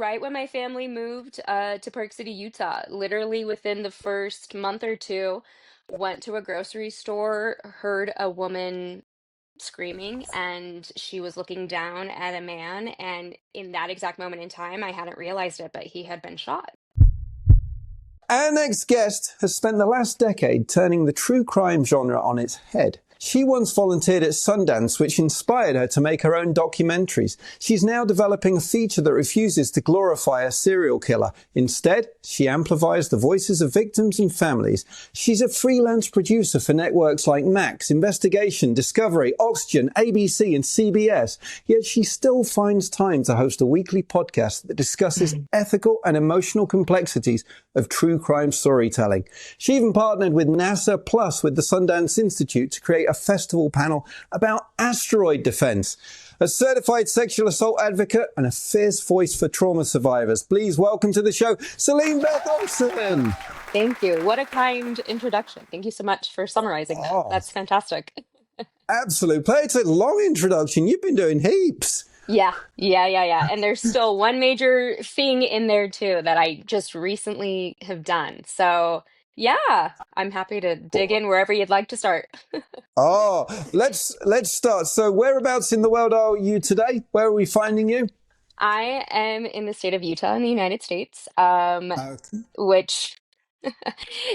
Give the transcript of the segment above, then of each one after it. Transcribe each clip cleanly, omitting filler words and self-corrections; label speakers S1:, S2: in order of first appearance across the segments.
S1: right when my family moved to Park City, Utah. Literally within the first month or two, went to a grocery store, heard a woman screaming, and she was looking down at a man. And in that exact moment in time, I hadn't realized it, but he had been shot.
S2: Our next guest has spent the last decade turning the true crime genre on its head. She once volunteered at Sundance, which inspired her to make her own documentaries. She's now developing a feature that refuses to glorify a serial killer. Instead, she amplifies the voices of victims and families. She's a freelance producer for networks like Max, Investigation, Discovery, Oxygen, ABC and CBS. Yet she still finds time to host a weekly podcast that discusses ethical and emotional complexities of true crime storytelling. She even partnered with NASA Plus with the Sundance Institute to create a festival panel about asteroid defense. A certified sexual assault advocate and a fierce voice for trauma survivors. Please welcome to the show, Celine Beth Olsen.
S1: Thank you. What a kind introduction. Thank you so much for summarizing that.
S2: Oh,
S1: That's fantastic.
S2: absolute pleasure. It's a long introduction. You've been doing heaps.
S1: Yeah. And there's still one major thing in there too that I just recently have done. So, yeah, I'm happy to dig in wherever you'd like to start.
S2: Oh, let's start. So whereabouts in the world are you today? Where are we finding you?
S1: I am in the state of Utah in the United States,
S2: Okay.
S1: which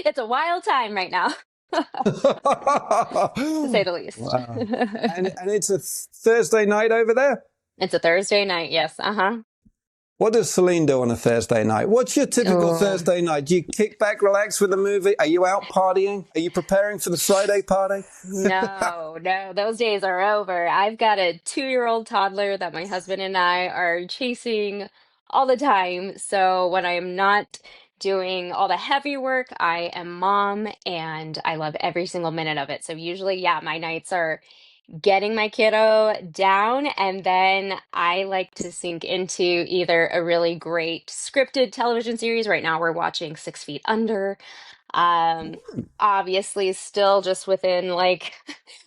S1: it's a wild time right now, to say the least.
S2: Wow. And it's a Thursday night over there?
S1: It's a Thursday night, yes. Uh-huh.
S2: What does Celine do on a Thursday night? What's your typical
S1: Oh,
S2: Thursday night? Do you kick back, relax with a movie? Are you out partying? Are you preparing for the Friday party?
S1: no, those days are over. I've got a 2-year-old toddler that my husband and I are chasing all the time. So when I am not doing all the heavy work, I am mom and I love every single minute of it. So usually, yeah, my nights are getting my kiddo down, and then I like to sink into either a really great scripted television series. Right now, we're watching 6 Feet Under. Um, Obviously, still just within like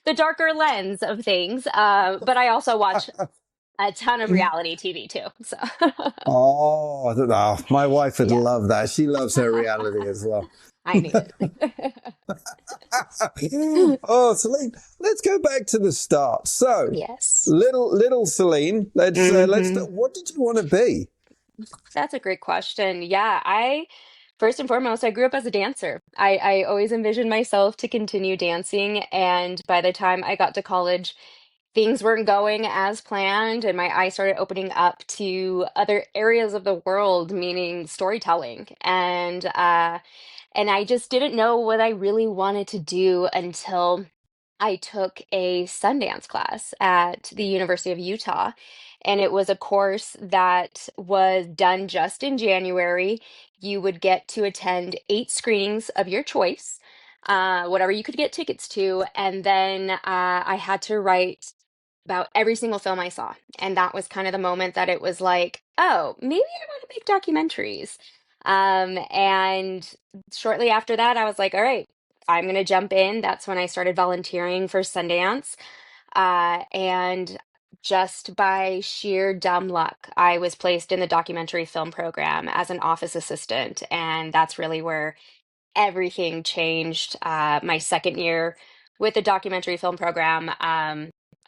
S1: the darker lens of things. But I also watch a ton of reality TV too. So,
S2: Oh, my wife would
S1: yeah,
S2: love that. She loves her reality as well.
S1: I need it.
S2: Oh, Celine, let's go back to the start. So,
S1: Yes.
S2: little Celine, let's.
S1: hmm
S2: What did you want to be?
S1: That's a great question. Yeah, first and foremost, I grew up as a dancer. I always envisioned myself to continue dancing, and by the time I got to college, things weren't going as planned, and my eyes started opening up to other areas of the world, meaning storytelling. And I just didn't know what I really wanted to do until I took a Sundance class at the University of Utah. And it was a course that was done just in January. You would get to attend 8 screenings of your choice, whatever you could get tickets to. And then I had to write about every single film I saw. And that was kind of the moment that it was like, oh, maybe I want to make documentaries. And shortly after that, I was like, all right, I'm going to jump in. That's when I started volunteering for Sundance. And just by sheer dumb luck, I was placed in the documentary film program as an office assistant. And that's really where everything changed. My second year with the documentary film program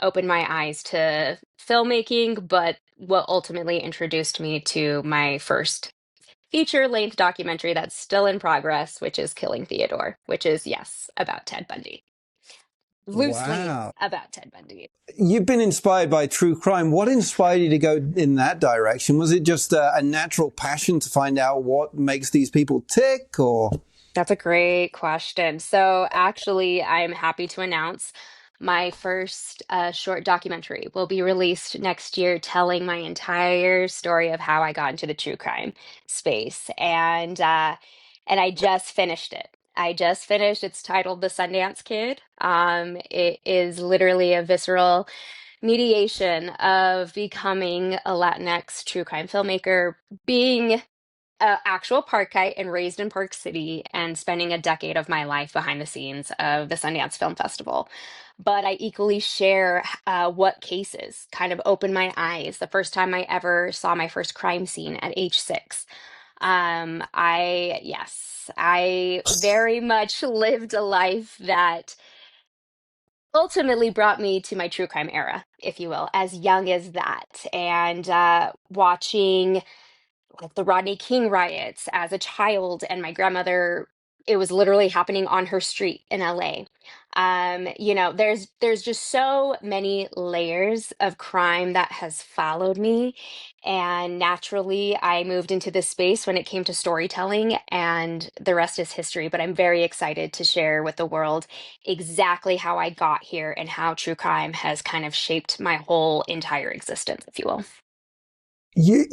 S1: opened my eyes to filmmaking, but what ultimately introduced me to my first feature-length documentary that's still in progress, which is Killing Theodore, which is, yes, about Ted Bundy. Loosely
S2: Wow.
S1: about Ted Bundy.
S2: You've been inspired by true crime. What inspired you to go in that direction? Was it just a natural passion to find out what makes these people tick, or?
S1: That's a great question. So, actually, I'm happy to announce my first short documentary will be released next year, telling my entire story of how I got into the true crime space. And I just finished it. I just finished. It's titled The Sundance Kid. It is literally a visceral mediation of becoming a Latinx true crime filmmaker, being Actual Parkite and raised in Park City and spending a decade of my life behind the scenes of the Sundance Film Festival. But I equally share what cases kind of opened my eyes. The first time I ever saw my first crime scene at age 6. Yes, I very much lived a life that ultimately brought me to my true crime era, if you will, as young as that. And watching like the Rodney King riots as a child, and my grandmother, it was literally happening on her street in LA. There's just so many layers of crime that has followed me. And naturally, I moved into this space when it came to storytelling, and the rest is history. But I'm very excited to share with the world exactly how I got here and how true crime has kind of shaped my whole entire existence, if you will.
S2: You,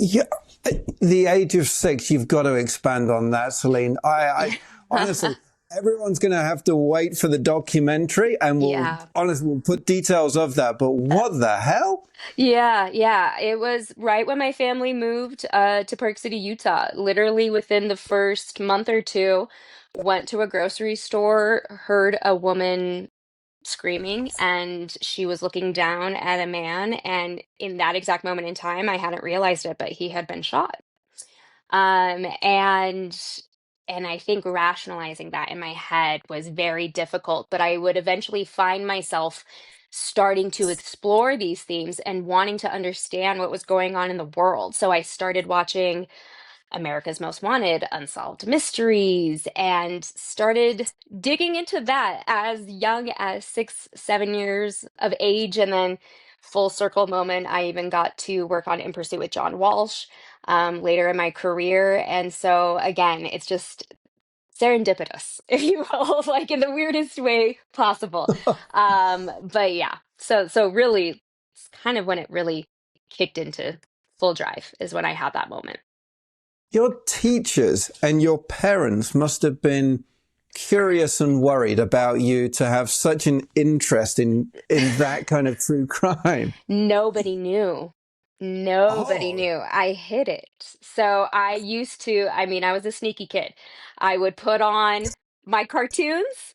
S2: at the age of 6, you've got to expand on that, Celine. I honestly, everyone's going to have to wait for the documentary, and
S1: Yeah.
S2: we'll put details of that. But what the hell?
S1: Yeah, yeah. It was right when my family moved to Park City, Utah. Literally within the first month or two, went to a grocery store, heard a woman screaming, and she was looking down at a man. And in that exact moment in time, I hadn't realized it, but he had been shot. Um, and and I think rationalizing that in my head was very difficult, but I would eventually find myself starting to explore these themes and wanting to understand what was going on in the world. So I started watching America's Most Wanted, Unsolved Mysteries, and started digging into that as young as 6, 7 years of age. And then, full circle moment, I even got to work on In Pursuit with John Walsh later in my career. And so, again, it's just serendipitous, if you will, like in the weirdest way possible. But yeah, so really, it's kind of when it really kicked into full drive is when I had that moment.
S2: Your teachers and your parents must have been curious and worried about you to have such an interest in that kind of true crime.
S1: Nobody knew. Nobody
S2: Oh,
S1: knew. I hid it. So I used to, I mean, I was a sneaky kid. I would put on my cartoons,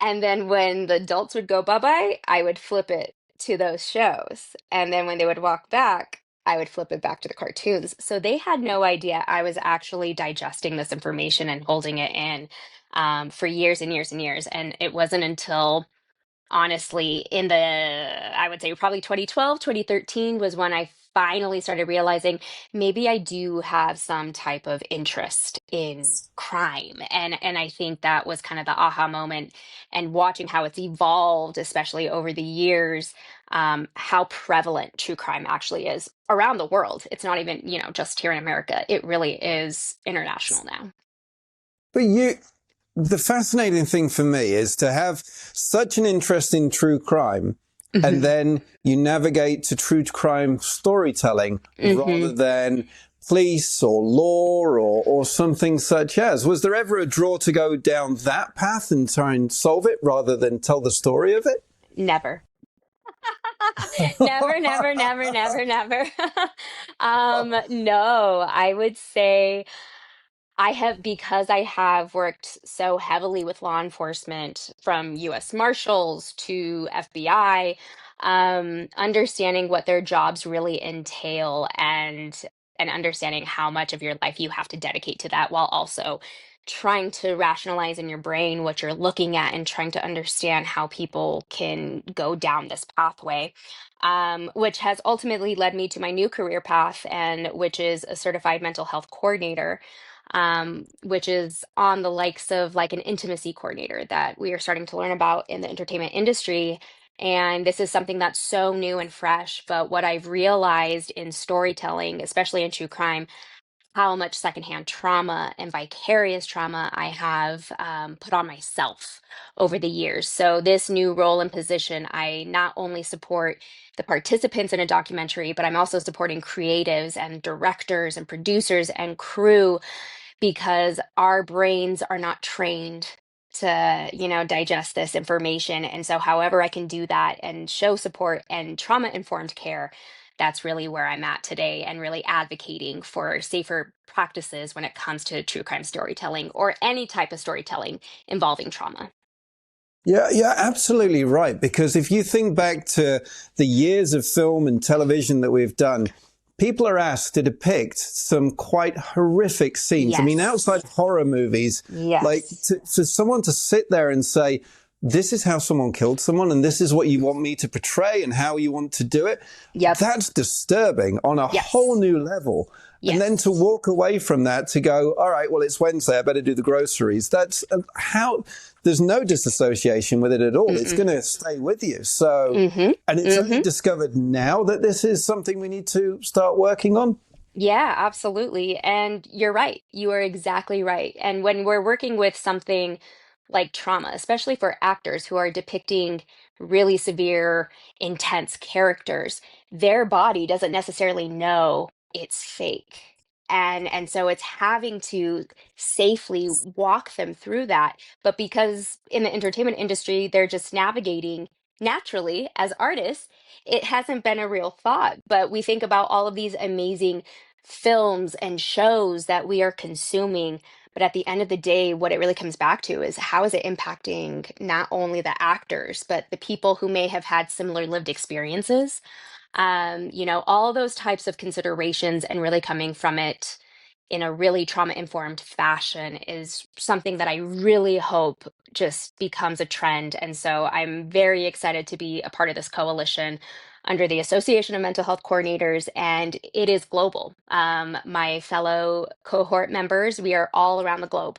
S1: and then when the adults would go bye-bye, I would flip it to those shows. And then when they would walk back, I would flip it back to the cartoons. So they had no idea I was actually digesting this information and holding it in for years and years and years. And it wasn't until honestly in the I would say probably 2012, 2013 was when I finally started realizing maybe I do have some type of interest in crime. And I think that was kind of the aha moment, and watching how it's evolved, especially over the years, how prevalent true crime actually is around the world. It's not even, just here in America. It really is international now.
S2: but the fascinating thing for me is to have such an interest in true crime, and
S1: Hmm.
S2: then you navigate to true crime storytelling rather
S1: Hmm.
S2: than police or law or something such as. Was there ever a draw to go down that path and try and solve it rather than tell the story of it?
S1: Never. Never, never, never, never, never. No, I would say because I have worked so heavily with law enforcement, from US Marshals to FBI, understanding what their jobs really entail, and understanding how much of your life you have to dedicate to that, while also trying to rationalize in your brain what you're looking at and trying to understand how people can go down this pathway, which has ultimately led me to my new career path, and which is a certified mental health coordinator, which is on the likes of like an intimacy coordinator that we are starting to learn about in the entertainment industry. And this is something that's so new and fresh. But what I've realized in storytelling, especially in true crime, how much secondhand trauma and vicarious trauma I have put on myself over the years. So, this new role and position, I not only support the participants in a documentary, but I'm also supporting creatives and directors and producers and crew, because our brains are not trained to, digest this information. And so, however I can do that and show support and trauma informed care, that's really where I'm at today and really advocating for safer practices when it comes to true crime storytelling or any type of storytelling involving trauma.
S2: Yeah, yeah, absolutely right. Because if you think back to the years of film and television that we've done, people are asked to depict some quite horrific scenes. I mean, outside
S1: Yes.
S2: of horror movies, like
S1: Yes.
S2: for someone to sit there and say, this is how someone killed someone and this is what you want me to portray and how you want to do it,
S1: Yep.
S2: that's disturbing on a whole
S1: Yes.
S2: new level. And then to
S1: Yes.
S2: walk away from that to go, all right, well, it's Wednesday, I better do the groceries. That's how there's no disassociation with it at all. It's
S1: Mm-mm.
S2: going to stay with you. So,
S1: Mm-hmm.
S2: and it's only
S1: Mm-hmm.
S2: discovered now that this is something we need to start working on.
S1: Yeah, absolutely. And you're right. You are exactly right. And when we're working with something like trauma, especially for actors who are depicting really severe, intense characters, their body doesn't necessarily know it's fake. And so it's having to safely walk them through that. But because in the entertainment industry, they're just navigating naturally as artists, it hasn't been a real thought. But we think about all of these amazing films and shows that we are consuming. But at the end of the day, what it really comes back to is how is it impacting not only the actors, but the people who may have had similar lived experiences? All those types of considerations and really coming from it in a really trauma informed fashion is something that I really hope just becomes a trend. And so I'm very excited to be a part of this coalition under the Association of Mental Health Coordinators, and it is global. My fellow cohort members, we are all around the globe,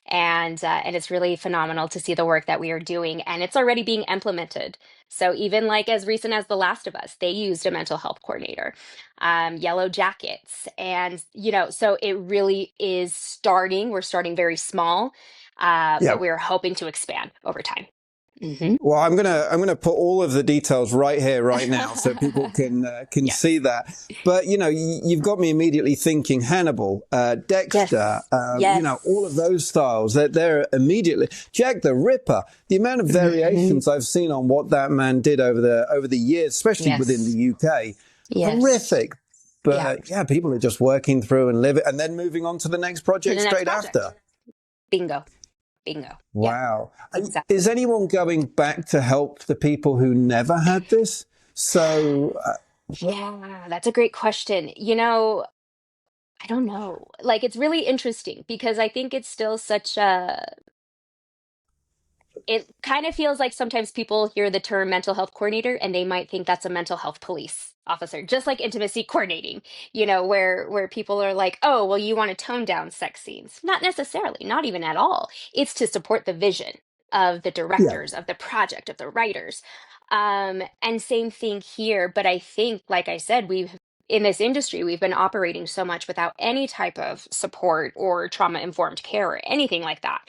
S1: and it's really phenomenal to see the work that we are doing, and it's already being implemented. So even like as recent as The Last of Us, they used a mental health coordinator, Yellow Jackets, and so it really is starting. We're starting very small,
S2: Yeah.
S1: but we're hoping to expand over time. Hmm.
S2: Well, I'm gonna put all of the details right here, right now, so people can see
S1: Yes.
S2: that. But you've got me immediately thinking Hannibal, Dexter,
S1: Yes. Yes.
S2: all of those styles. They're immediately Jack the Ripper. The amount of
S1: Hmm.
S2: variations I've seen on what that man did over the years, especially within the
S1: Yes.
S2: UK,
S1: Yes.
S2: horrific.
S1: Yeah.
S2: But yeah, people are just working through and live it, and then moving on to the next
S1: To
S2: project
S1: the next
S2: straight
S1: project.
S2: after.
S1: Bingo. Bingo. Yep.
S2: Wow. And is
S1: Exactly.
S2: anyone going back to help the people who never had this? So,
S1: Yeah, that's a great question. I don't know. Like, it's really interesting because I think it's still such a, it kind of feels like sometimes people hear the term mental health coordinator and they might think that's a mental health police officer, just like intimacy coordinating, where people are like, oh, well, you want to tone down sex scenes. Not necessarily, not even at all. It's to support the vision of the
S2: yeah.
S1: directors, of the project, of the writers. And same thing here. But I think, like I said, in this industry, we've been operating so much without any type of support or trauma informed care or anything like that.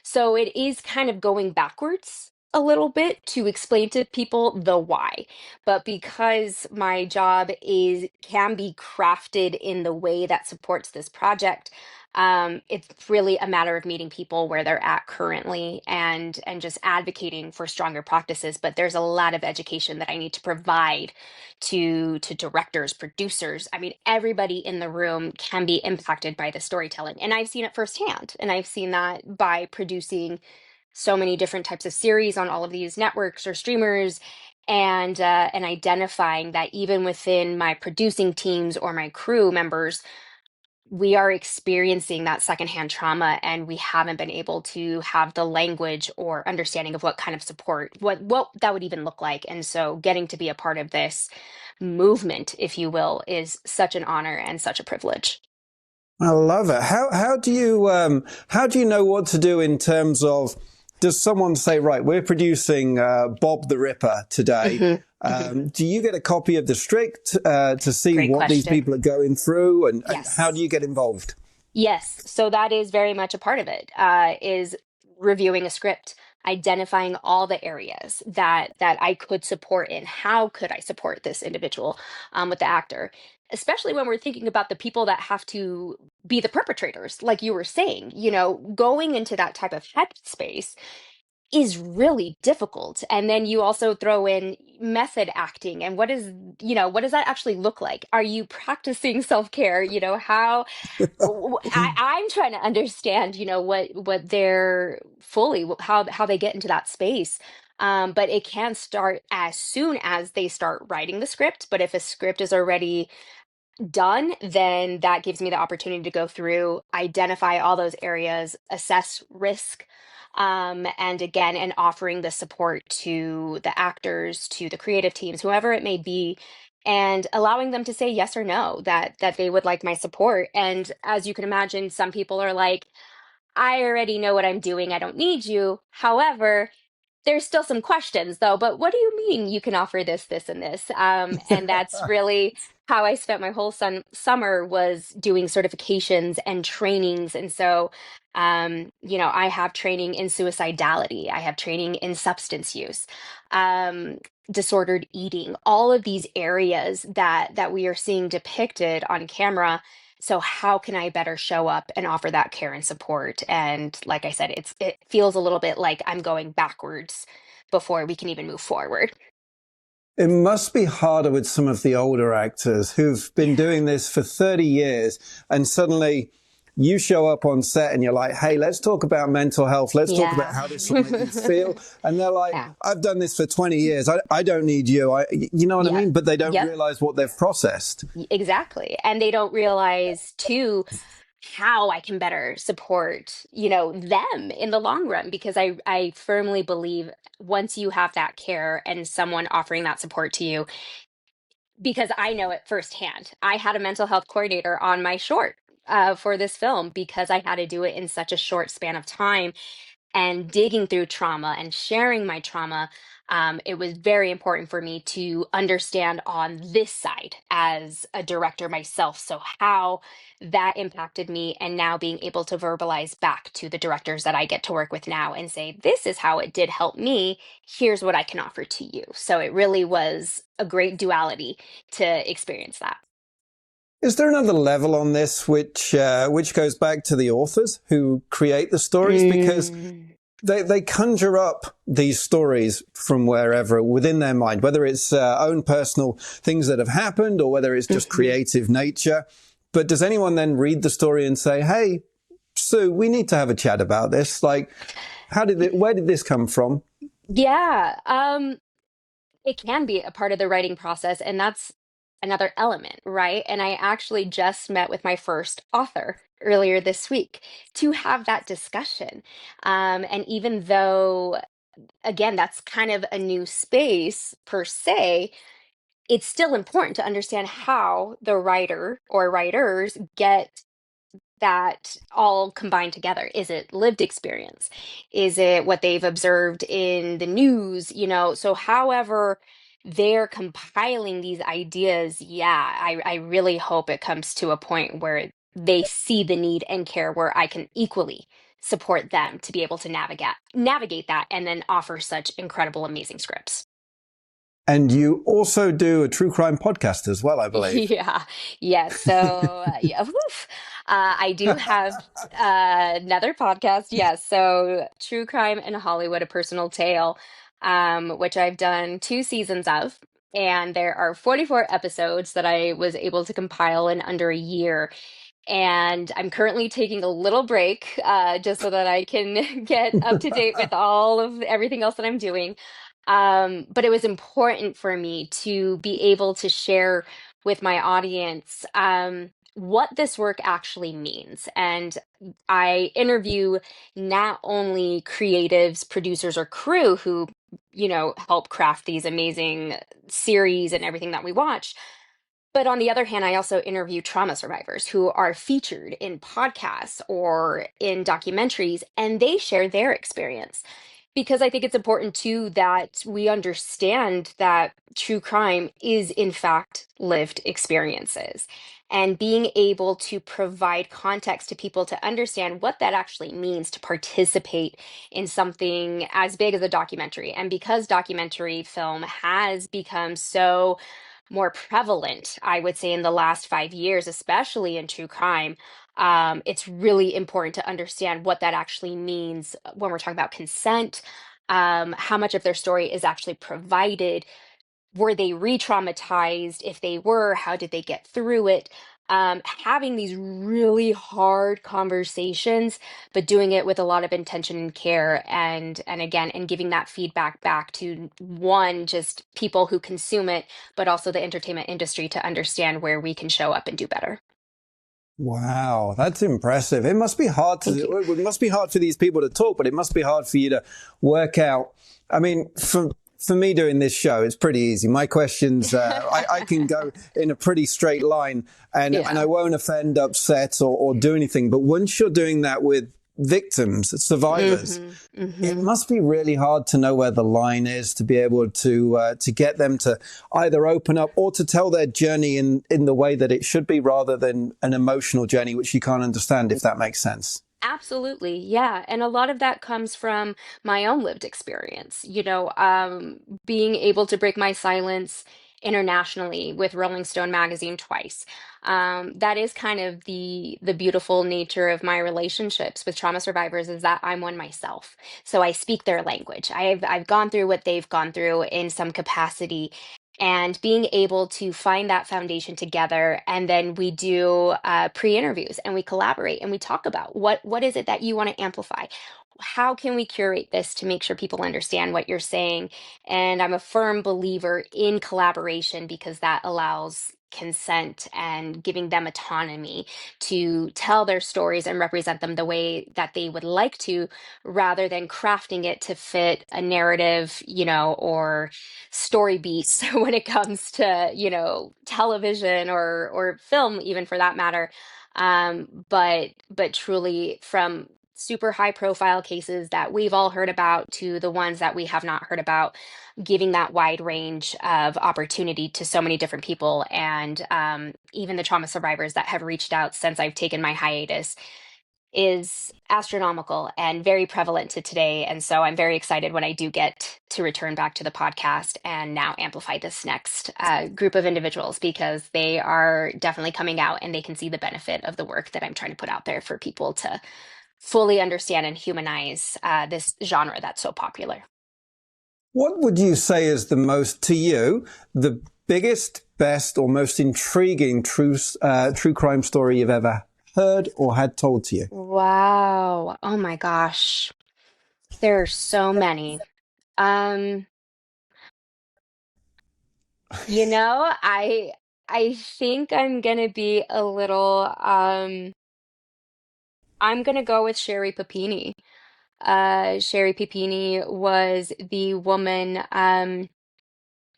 S1: So it is kind of going backwards a little bit to explain to people the why. But because my job is can be crafted in the way that supports this project, it's really a matter of meeting people where they're at currently and just advocating for stronger practices. But there's a lot of education that I need to provide to directors, producers. I mean, everybody in the room can be impacted by the storytelling. And I've seen it firsthand. And I've seen that by producing so many different types of series on all of these networks or streamers, and identifying that even within my producing teams or my crew members, we are experiencing that secondhand trauma and we haven't been able to have the language or understanding of what kind of support, what that would even look like. And so getting to be a part of this movement, if you will, is such an honor and such a privilege.
S2: I love it. How do you know what to do in terms of, does someone say, right, we're producing Bob the Ripper today?
S1: Hmm. Hmm.
S2: Do you get a copy of the script to see
S1: Great
S2: what these
S1: question.
S2: people are going through, and how do
S1: Yes.
S2: you get involved?
S1: Yes, so that is very much a part of it, is reviewing a script, identifying all the areas that I could support in. How could I support this individual with the actor? Especially when we're thinking about the people that have to be the perpetrators, like you were saying, going into that type of headspace is really difficult. And then you also throw in method acting and what does that actually look like? Are you practicing self-care? I'm trying to understand, what they're fully, how they get into that space. But it can start as soon as they start writing the script. But if a script is already done, then that gives me the opportunity to go through, identify all those areas, assess risk, and offering the support to the actors, to the creative teams, whoever it may be, and allowing them to say yes or no, that they would like my support. And as you can imagine, some people are like, I already know what I'm doing. I don't need you. However, there's still some questions though, but what do you mean you can offer this, this, and this? And that's really how I spent my whole summer, was doing certifications and trainings. And so, I have training in suicidality. I have training in substance use, um, disordered eating, all of these areas that we are seeing depicted on camera. So how can I better show up and offer that care and support? And like I said, it feels a little bit like I'm going backwards before we can even move forward.
S2: It must be harder with some of the older actors who've been
S1: Yeah.
S2: doing this for 30 years and suddenly you show up on set and you're like, hey, let's talk about mental health. Let's talk about
S1: Yeah.
S2: how this will make you feel. And they're like,
S1: Yeah.
S2: I've done this for 20 years. I don't need you. You know what I
S1: Yep.
S2: mean? But they don't
S1: Yep.
S2: realize what they've processed.
S1: Exactly. And they don't realize too how I can better support, them in the long run, because I firmly believe once you have that care and someone offering that support to you, because I know it firsthand. I had a mental health coordinator on my short for this film because I had to do it in such a short span of time, and digging through trauma and sharing my trauma. It was very important for me to understand on this side as a director myself. So, how that impacted me, and now being able to verbalize back to the directors that I get to work with now and say, this is how it did help me. Here's what I can offer to you. So, it really was a great duality to experience that.
S2: Is there another level on this which goes back to the authors who create the stories? Because
S1: Mm.
S2: they conjure up these stories from wherever within their mind, whether it's own personal things that have happened or whether it's just
S1: Mhm.
S2: creative nature. But does anyone then read the story and say, hey, Sue, we need to have a chat about this? Like, where did this come from?
S1: Yeah. It can be a part of the writing process, and that's another element, right? And I actually just met with my first author earlier this week to have that discussion. And even though, again, that's kind of a new space per se, it's still important to understand how the writer or writers get that all combined together. Is it lived experience? Is it what they've observed in the news? So however they're compiling these ideas, yeah, I really hope it comes to a point where they see the need and care, where I can equally support them to be able to navigate that, and then offer such incredible, amazing scripts.
S2: And you also do a true crime podcast as well, I believe.
S1: Yeah, yes. So, yeah, woof. I do have another podcast. Yes. So, True Crime in Hollywood, a personal tale, which I've done 2 seasons of. And there are 44 episodes that I was able to compile in under a year. And I'm currently taking a little break, just so that I can get up to date with all of everything else that I'm doing. But it was important for me to be able to share with my audience, what this work actually means. And I interview not only creatives, producers, or crew who, help craft these amazing series and everything that we watch, but on the other hand, I also interview trauma survivors who are featured in podcasts or in documentaries, and they share their experience. Because I think it's important too that we understand that true crime is, in fact, lived experiences. And being able to provide context to people to understand what that actually means to participate in something as big as a documentary. And because documentary film has become so more prevalent, I would say, in the last 5 years, especially in true crime. It's really important to understand what that actually means when we're talking about consent. how much of their story is actually provided. Were they re-traumatized? If they were, how did they get through it? Having these really hard conversations, but doing it with a lot of intention and care, and again, and giving that feedback back to one, just people who consume it, but also the entertainment industry to understand where we can show up and do better.
S2: Wow, that's impressive. It must be hard
S1: Thank you.
S2: it must be hard for these people to talk, but it must be hard for you to work out. I mean, for me doing this show, it's pretty easy. My questions, I can go in a pretty straight line and
S1: Yeah.
S2: I won't offend, upset or do anything. But once you're doing that with victims, survivors,
S1: Hmm.
S2: it
S1: Hmm.
S2: must be really hard to know where the line is to be able to get them to either open up or to tell their journey in the way that it should be, rather than an emotional journey which you can't understand, if that makes sense.
S1: Absolutely. Yeah. And a lot of that comes from my own lived experience, being able to break my silence internationally with Rolling Stone magazine twice. That is kind of the beautiful nature of my relationships with trauma survivors, is that I'm one myself. So I speak their language. I've gone through what they've gone through in some capacity. And being able to find that foundation together, and then we do pre-interviews and we collaborate and we talk about what is it that you want to amplify. How can we curate this to make sure people understand what you're saying? And I'm a firm believer in collaboration because that allows consent and giving them autonomy to tell their stories and represent them the way that they would like to, rather than crafting it to fit a narrative, or story beats when it comes to, television or film, even for that matter. But truly, from super high profile cases that we've all heard about to the ones that we have not heard about, giving that wide range of opportunity to so many different people. And even the trauma survivors that have reached out since I've taken my hiatus is astronomical and very prevalent to today. And so I'm very excited when I do get to return back to the podcast and now amplify this next group of individuals, because they are definitely coming out and they can see the benefit of the work that I'm trying to put out there for people to fully understand and humanize this genre that's so popular.
S2: What would you say is the most, to you, the biggest, best, or most intriguing true crime story you've ever heard or had told to you?
S1: Wow. Oh my gosh. There are so many. Um, I think I'm gonna go with Sherry Papini. Sherry Papini was the woman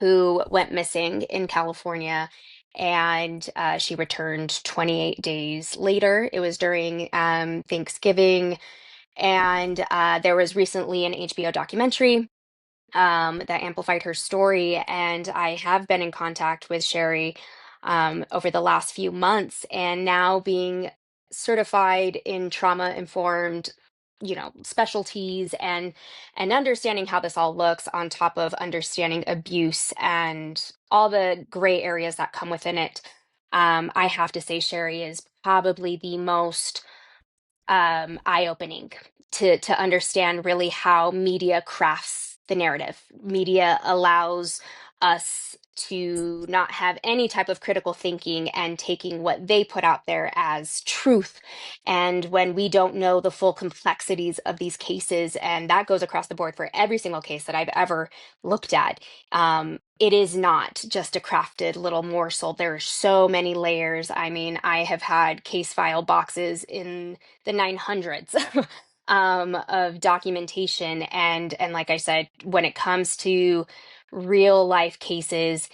S1: who went missing in California, and she returned 28 days later. It was during Thanksgiving, and there was recently an HBO documentary that amplified her story. And I have been in contact with Sherry over the last few months, and now being certified in trauma informed, specialties, and understanding how this all looks, on top of understanding abuse and all the gray areas that come within it. I have to say Sherry is probably the most eye-opening to understand really how media crafts the narrative. Media allows us to not have any type of critical thinking and taking what they put out there as truth. And when we don't know the full complexities of these cases, and that goes across the board for every single case that I've ever looked at, it is not just a crafted little morsel. There are so many layers. I mean, I have had case file boxes in the 900s of documentation, and like I said, when it comes to real life cases,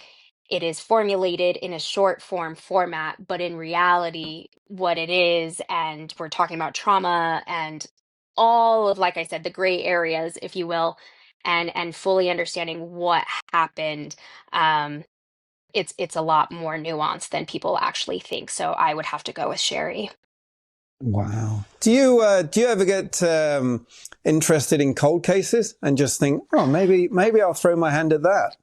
S1: it is formulated in a short form format, but in reality, what it is, and we're talking about trauma and all of, like I said, the gray areas, if you will, and fully understanding what happened. um it's a lot more nuanced than people actually think, so I would have to go with Sherry.
S2: Wow. Do you ever get interested in cold cases and just think, oh, maybe I'll throw my hand at that?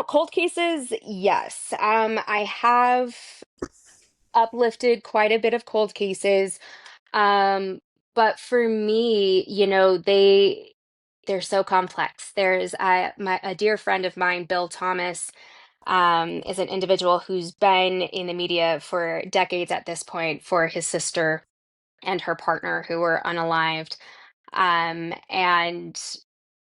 S1: Cold cases, yes. I have uplifted quite a bit of cold cases. Um, but for me, they they're so complex. There's a dear friend of mine, Bill Thomas, is an individual who's been in the media for decades at this point for his sister and her partner who were unalived. Um, and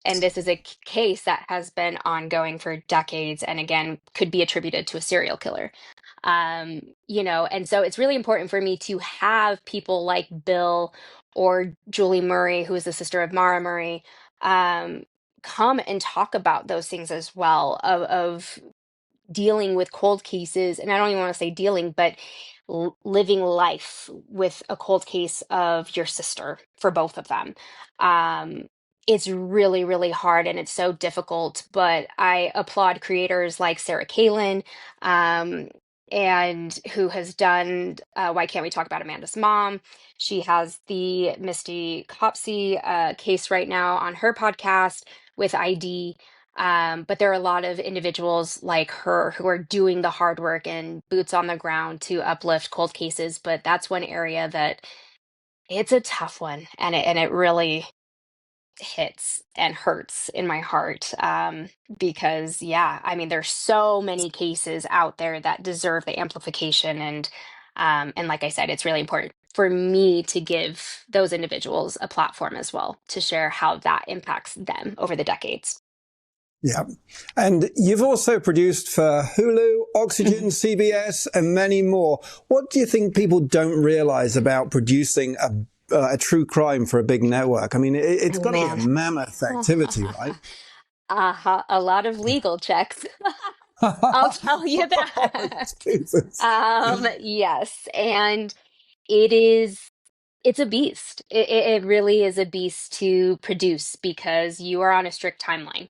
S1: and this is a case that has been ongoing for decades and again could be attributed to a serial killer. And so it's really important for me to have people like Bill or Julie Murray, who is the sister of Mara Murray, um, come and talk about those things as well of dealing with cold cases, and I don't even want to say dealing, but living life with a cold case of your sister for both of them. Um, it's really, really hard and it's so difficult, but I applaud creators like Sarah Kalin, um, and who has done Why Can't We Talk About Amanda's Mom? She has the Misty Copsey case right now on her podcast with ID. But there are a lot of individuals like her who are doing the hard work and boots on the ground to uplift cold cases. But that's one area that it's a tough one, and it really hits and hurts in my heart. Because yeah, I mean, there's so many cases out there that deserve the amplification, and like I said, it's really important for me to give those individuals a platform as well to share how that impacts them over the decades.
S2: Yeah. And you've also produced for Hulu, Oxygen,
S1: Mhm.
S2: CBS, and many more. What do you think people don't realize about producing a true crime for a big network? I mean, it's
S1: Oh
S2: got to be a
S1: man.
S2: mammoth activity, right?
S1: A lot of legal checks. I'll tell you
S2: Oh,
S1: that.
S2: Jesus.
S1: Yes, and it is it's a beast. It really is a beast to produce because you are on a strict timeline.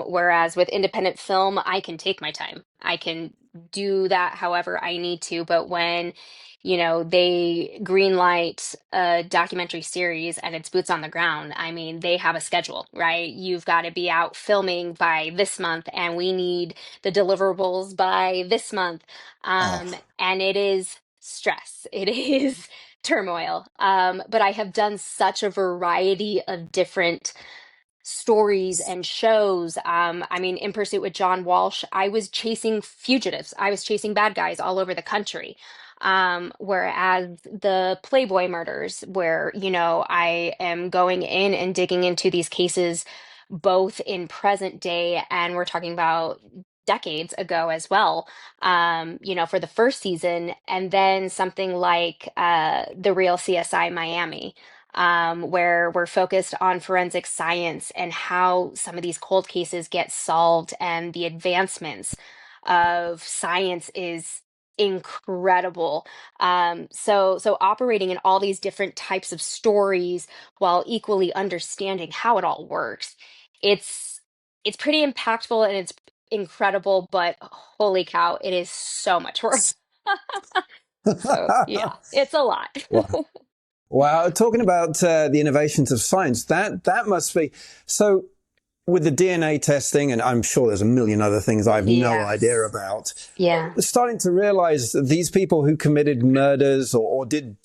S1: Whereas with independent film, I can take my time. I can do that however I need to. But when, they green light a documentary series and it's boots on the ground, I mean, they have a schedule, right? You've got to be out filming by this month, and we need the deliverables by this month.
S2: Oh,
S1: And it is stress. It is turmoil. But I have done such a variety of different stories and shows. I mean, In Pursuit with John Walsh, I was chasing fugitives, I was chasing bad guys all over the country. Whereas the Playboy murders, where, I am going in and digging into these cases both in present day and we're talking about decades ago as well, for the first season, and then something like The Real CSI Miami, where we're focused on forensic science and how some of these cold cases get solved, and the advancements of science is incredible. So operating in all these different types of stories while equally understanding how it all works, it's it's pretty impactful and it's incredible, but holy cow, it is so much work. So yeah, it's a lot.
S2: wow. Wow. Talking about the innovations of science, that must be so. With the DNA testing, and I'm sure there's a million other things I have no idea
S1: Yes.
S2: about,
S1: Yeah.
S2: starting to realize that these people who committed murders or did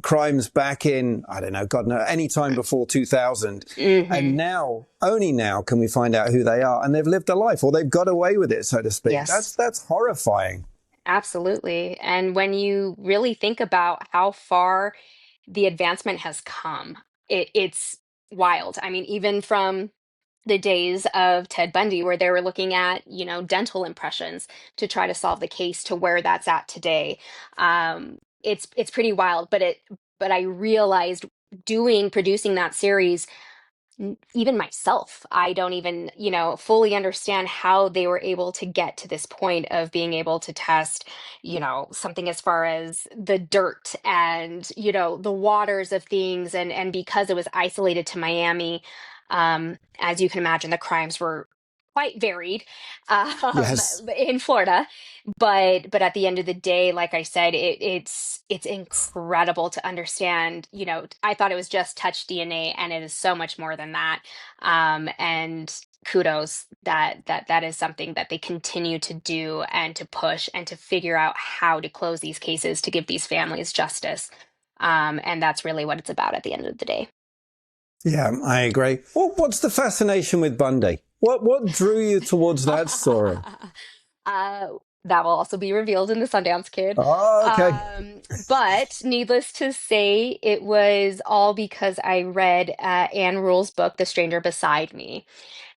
S2: crimes back in, I don't know, God no, any time before 2000, and
S1: Hmm.
S2: now, only now can we find out who they are, and they've lived a life or they've got away with it, so to speak.
S1: Yes,
S2: That's horrifying.
S1: absolutely. And when you really think about how far the advancement has come, it's wild. I mean, even from the days of Ted Bundy, where they were looking at, dental impressions to try to solve the case, to where that's at today. It's pretty wild, but I realized producing that series, even myself, I don't even, fully understand how they were able to get to this point of being able to test, something as far as the dirt and, the waters of things. And because it was isolated to Miami, as you can imagine, the crimes were quite varied,
S2: Yes.
S1: in Florida. But at the end of the day, like I said, it's incredible to understand. I thought it was just touch DNA, and it is so much more than that. And kudos that is something that they continue to do and to push and to figure out how to close these cases to give these families justice. And that's really what it's about at the end of the day.
S2: Yeah, I agree. What's the fascination with Bundy? What drew you towards that story?
S1: Uh, that will also be revealed in the Sundance Kid.
S2: Oh, okay.
S1: But needless to say, it was all because I read Anne Rule's book, The Stranger Beside Me.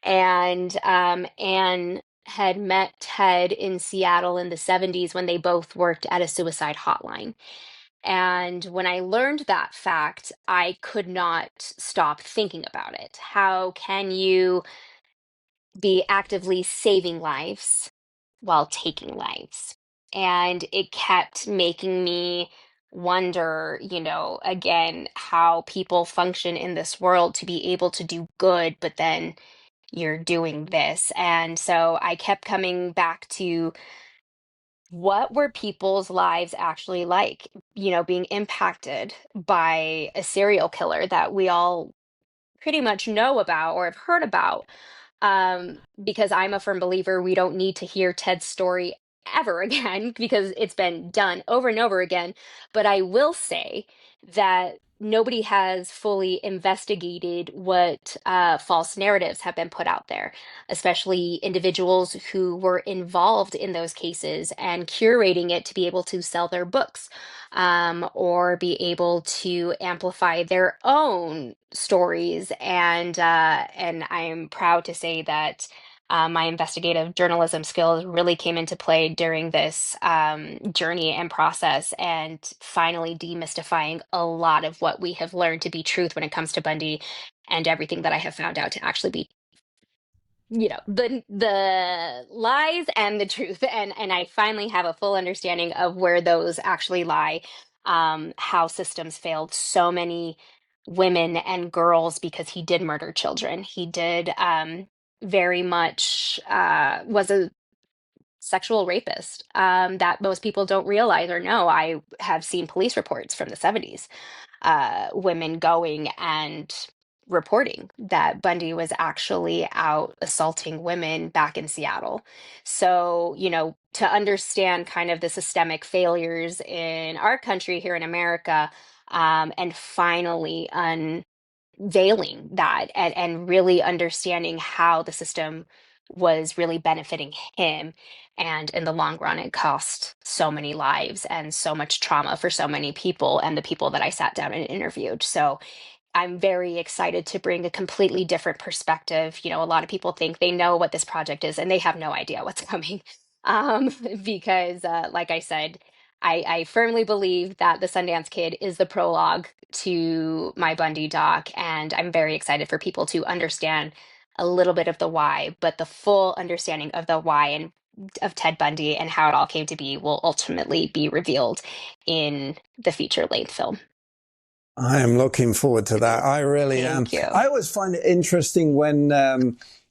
S1: And Anne had met Ted in Seattle in the 70s when they both worked at a suicide hotline. And when I learned that fact, I could not stop thinking about it. How can you be actively saving lives while taking lives? And it kept making me wonder, again, how people function in this world to be able to do good, but then you're doing this. And so I kept coming back to what were people's lives actually like, being impacted by a serial killer that we all pretty much know about or have heard about, because I'm a firm believer we don't need to hear Ted's story ever again because it's been done over and over again. But I will say that nobody has fully investigated what false narratives have been put out there, especially individuals who were involved in those cases and curating it to be able to sell their books, or be able to amplify their own stories. And I'm proud to say that my investigative journalism skills really came into play during this journey and process, and finally demystifying a lot of what we have learned to be truth when it comes to Bundy, and everything that I have found out to actually be, the lies and the truth. And I finally have a full understanding of where those actually lie, how systems failed so many women and girls because he did murder children. He did, very much was a sexual rapist, that most people don't realize or know. I have seen police reports from the 70s, women going and reporting that Bundy was actually out assaulting women back in Seattle. So, to understand kind of the systemic failures in our country here in America, and finally unveiling that, and really understanding how the system was really benefiting him. And in the long run, it cost so many lives and so much trauma for so many people and the people that I sat down and interviewed. So I'm very excited to bring a completely different perspective. A lot of people think they know what this project is and they have no idea what's coming. Um, because, like I said, I firmly believe that The Sundance Kid is the prologue to my Bundy doc, and I'm very excited for people to understand a little bit of the why, but the full understanding of the why and of Ted Bundy and how it all came to be will ultimately be revealed in the feature length film.
S2: I am looking forward to that. I really am.
S1: Thank you.
S2: I always find it interesting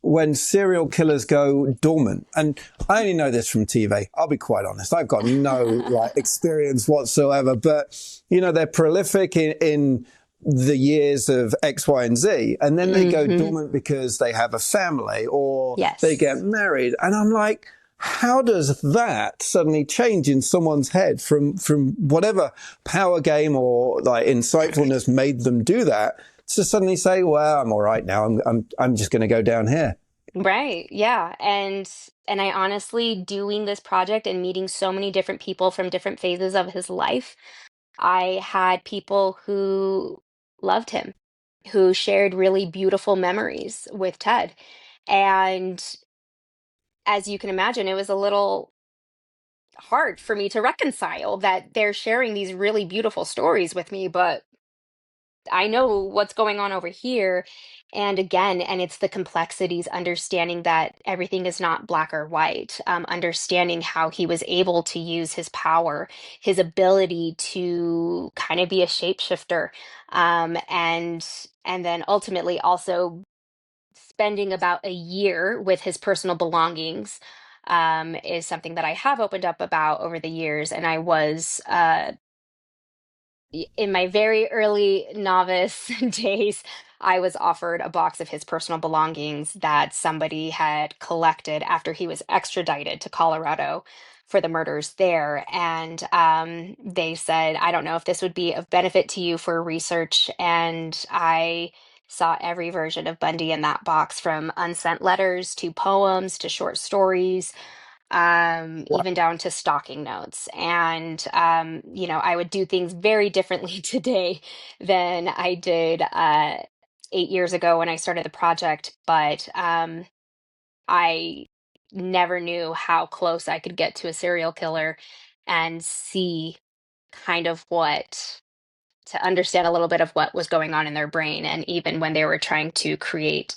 S2: when serial killers go dormant, and I only know this from TV. I'll be quite honest. I've got no experience whatsoever, but they're prolific in the years of X, Y, and Z, and then they go
S1: Hmm.
S2: dormant because they have a family or they get
S1: Yes.
S2: married, and I'm like, how does that suddenly change in someone's head from whatever power game or like insightfulness made them do that to suddenly say, well, I'm all right now. I'm just going to go down here.
S1: Right. Yeah. And I honestly, doing this project and meeting so many different people from different phases of his life, I had people who loved him, who shared really beautiful memories with Ted. And as you can imagine, it was a little hard for me to reconcile that they're sharing these really beautiful stories with me, but I know what's going on over here. And again, and it's the complexities, understanding that everything is not black or white, understanding how he was able to use his power, his ability to kind of be a shapeshifter, and then ultimately also spending about a year with his personal belongings, is something that I have opened up about over the years. And I was, in my very early novice days, I was offered a box of his personal belongings that somebody had collected after he was extradited to Colorado for the murders there. And they said, I don't know if this would be of benefit to you for research. And I saw every version of Bundy in that box, from unsent letters to poems to short stories, even down to stalking notes. And, I would do things very differently today than I did 8 years ago when I started the project. But I never knew how close I could get to a serial killer and see kind of to understand a little bit of what was going on in their brain. And even when they were trying to create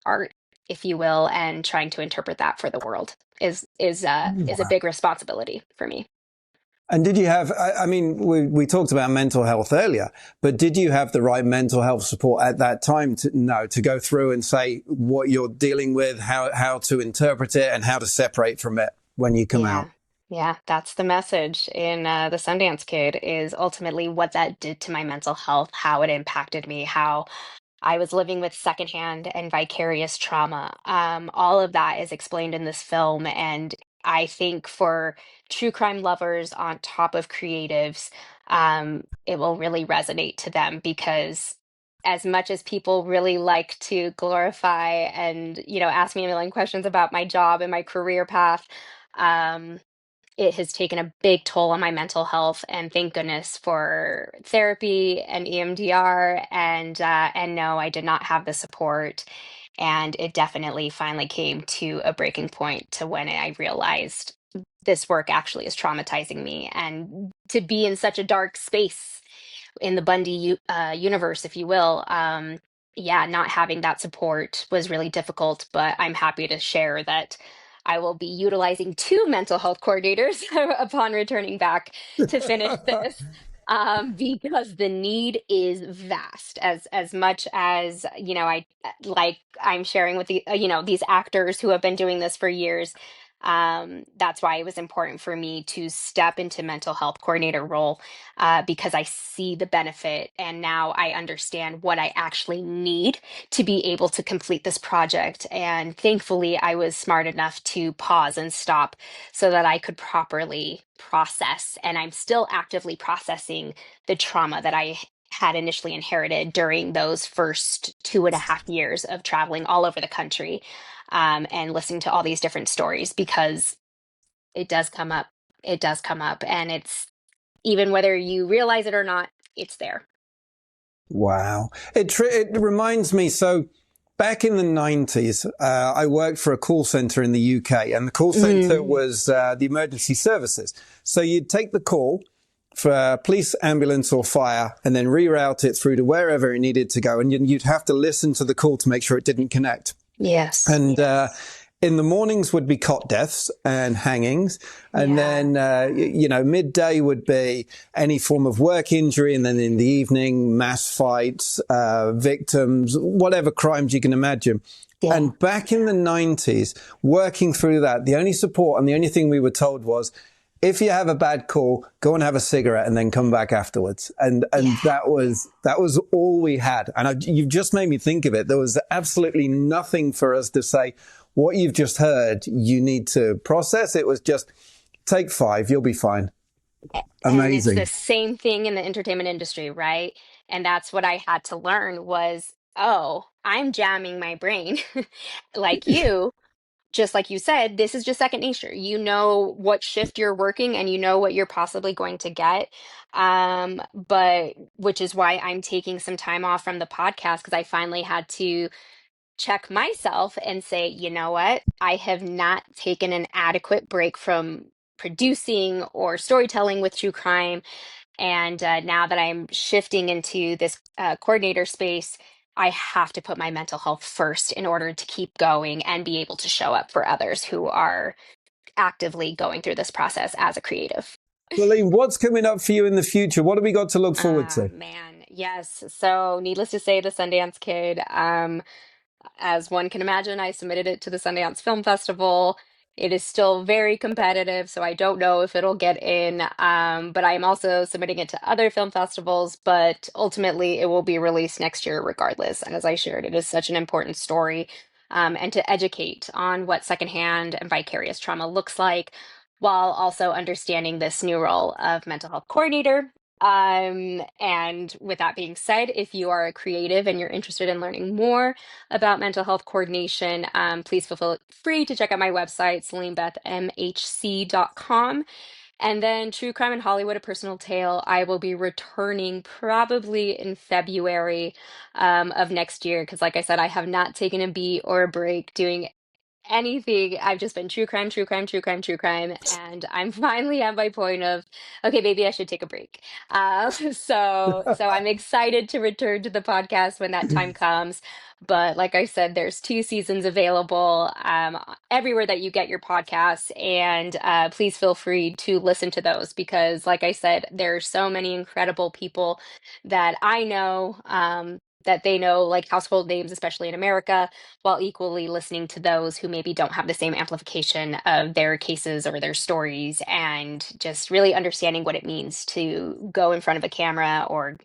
S1: art, if you will, and trying to interpret that for the world is a
S2: Wow.
S1: big responsibility for me.
S2: And did you have, I mean, we talked about mental health earlier, but did you have the right mental health support at that time to know, to go through and say what you're dealing with, how to interpret it and how to separate from it when you come out?
S1: Yeah. Yeah, that's the message in The Sundance Kid, is ultimately what that did to my mental health, how it impacted me, how I was living with secondhand and vicarious trauma. All of that is explained in this film. And I think for true crime lovers on top of creatives, it will really resonate to them, because as much as people really like to glorify and, ask me a million questions about my job and my career path, um, it has taken a big toll on my mental health, and thank goodness for therapy and EMDR. And no, I did not have the support, and it definitely finally came to a breaking point to when I realized this work actually is traumatizing me, and to be in such a dark space in the universe, if you will. Yeah, not having that support was really difficult, but I'm happy to share that I will be utilizing two mental health coordinators upon returning back to finish this. Because the need is vast, as much as, I'm sharing with these actors who have been doing this for years. That's why it was important for me to step into mental health coordinator role, because I see the benefit, and now I understand what I actually need to be able to complete this project. And thankfully, I was smart enough to pause and stop so that I could properly process. And I'm still actively processing the trauma that I had initially inherited during those first 2.5 years of traveling all over the country, and listening to all these different stories, because it does come up. It does come up. And it's, even whether you realize it or not, it's there.
S2: Wow. It reminds me, so back in the 90s, I worked for a call center in the UK, and the call center
S1: Mm,
S2: was the emergency services. So you'd take the call for police, ambulance, or fire, and then reroute it through to wherever it needed to go. And you'd have to listen to the call to make sure it didn't connect.
S1: yes.
S2: And in the mornings would be cot deaths and hangings. And
S1: Yeah.
S2: then, midday would be any form of work injury. And then in the evening, mass fights, victims, whatever crimes you can imagine.
S1: Yeah.
S2: And back in the 90s, working through that, the only support and the only thing we were told was, if you have a bad call, go and have a cigarette and then come back afterwards. And
S1: Yeah.
S2: that was all we had. And you've just made me think of it. There was absolutely nothing for us to say, what you've just heard, you need to process. It was just take 5, you'll be fine.
S1: And it's the
S2: Amazing.
S1: same thing in the entertainment industry, right? And that's what I had to learn was, oh, I'm jamming my brain like you. Just like you said, this is just second nature. You know what shift you're working, and you know what you're possibly going to get. But which is why I'm taking some time off from the podcast, because I finally had to check myself and say, you know what? I have not taken an adequate break from producing or storytelling with true crime. And now that I'm shifting into this coordinator space, I have to put my mental health first in order to keep going and be able to show up for others who are actively going through this process as a creative.
S2: Celine, what's coming up for you in the future? What have we got to look forward
S1: Ah,
S2: to?
S1: man. Yes. So, needless to say, the Sundance Kid, as one can imagine, I submitted it to the Sundance Film Festival. It is still very competitive, so I don't know if it'll get in. But I am also submitting it to other film festivals, but ultimately it will be released next year regardless. And as I shared, it is such an important story, and to educate on what secondhand and vicarious trauma looks like, while also understanding this new role of mental health coordinator. And with that being said, if you are a creative and you're interested in learning more about mental health coordination, please feel free to check out my website, celinebethmhc.com. And then True Crime in Hollywood, A Personal Tale, I will be returning probably in February of next year. Because, like I said, I have not taken a beat or a break doing anything. I've just been true crime, true crime, true crime, true crime, and I'm finally at my point of, okay, maybe I should take a break. So I'm excited to return to the podcast when that time comes. But like I said, there's 2 seasons available everywhere that you get your podcasts, and please feel free to listen to those because, like I said, there are so many incredible people that I know. That they know, like household names, especially in America, while equally listening to those who maybe don't have the same amplification of their cases or their stories, and just really understanding what it means to go in front of a camera or,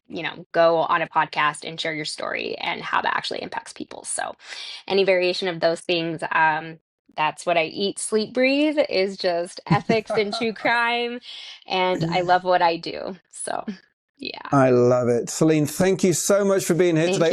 S1: go on a podcast and share your story and how that actually impacts people. So, any variation of those things, that's what I eat, sleep, breathe is just ethics and true crime. And I love what I do. So, yeah.
S2: I love it. Celine, thank you so much for being here
S1: Thank
S2: today.
S1: you.